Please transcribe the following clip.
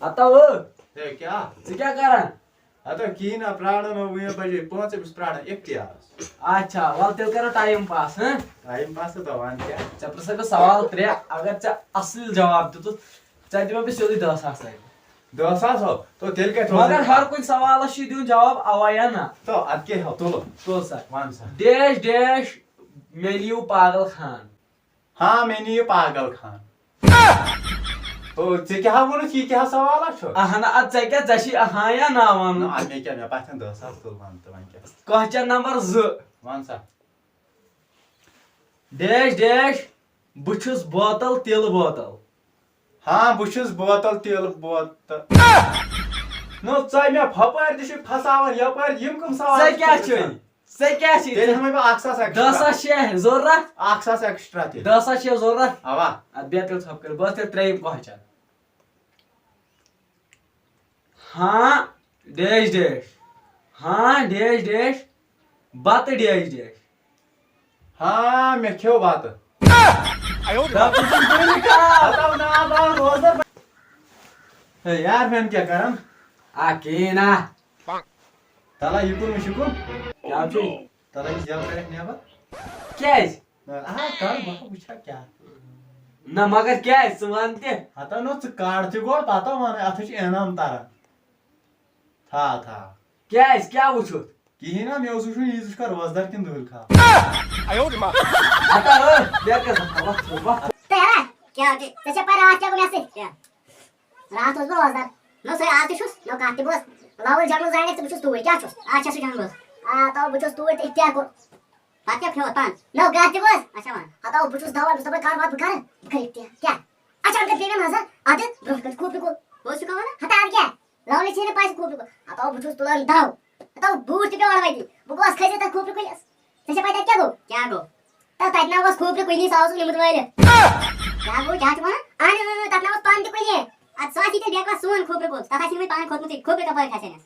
आता वो ए क्या चे क्या करा आता की ना प्राण में वो बजे 5 प्राण एक यार अच्छा वाल तेल करो टाइम पास हैं टाइम पास तो वन क्या चे प्रसंग सवाल 3 अगर चे असल जवाब दे तो चे दिमा बे सोदी 10,000 10,000 हो तो तेल के मगर हर कोई सवाल शी दियो जवाब आवाया ना तो अद के हो तो sir one sir dash dash मेलियो पागल खान हाँ मैंने ये पागल खान ओ ते क्या बोलो की क्या सवाल है अहना अद चे क्या जशी हाँ या ना वन ना आज मैं क्या मैं पास 10,000 तो वन तो वन क्या question number 2 one sir dash dash बुछुस बोतल तिल बोतल हाँ बुशुस बोतल तेल बोतल नो चाय में फपार दिश फसावन यपार यम कम सवाल से क्या छै से क्या छै तेल हमें अक्सस एक्स्ट्रा 10,000 जरूरत अक्सस एक्स्ट्रा तेल 10,000 जरूरत अवा अद बेतल सब कर बस ते ट्रेन क्वेश्चन हाँ डैश डैश हाँ डैश डैश बात डैश डैश हाँ मैं क्यों बात बताओ ना बाल रोजर यार मैं क्या करम आकेना तला युकुन मुशुकुन क्या छै तला इस जल करे नेबा कैस हाँ कर बाबा पूछा क्या ना मगर कैस सुनते आता नो कार्ड थी गोड़ ताता माने अथच एनाम तारा था कैस क्या वुछो किही ना मैं उसु यीज कर रोजदार किन दुल खा आता हो देख कर वाह तेरा क्या होते त्याच्या पाय रात क्या कोणी असते क्या रात होत रोजदार नो सर आज छुस नो काटी बस लावल जंगल जाणे ते बुचुस तू क्या छुस आज छुस जंगल आता बुचुस तू ते इत्यार को पाक्या फेव पान नो गाती बस अच्छा मान आता बुचुस धावा सब कार बात कर इत्यार क्या अच्छा अंक पेमेंट हजार आदे ब्रोकर खूप को बोस का ना हता क्या लावले छेने पैसे खूप को आता बुचुस तुला धाव आता बूट के वाला माहिती बुकवास खायचे तर खूप को त्याच्या पाय क्या गो तर तातना बस खूप को सावस लिमिट वाले क्या गो जाच म्हणा आणि तातना बस पान ते कोणी आज स्वाती ते बेका सोन खूप को ताता सिमे पान खोत खूप का पाय खायचे ना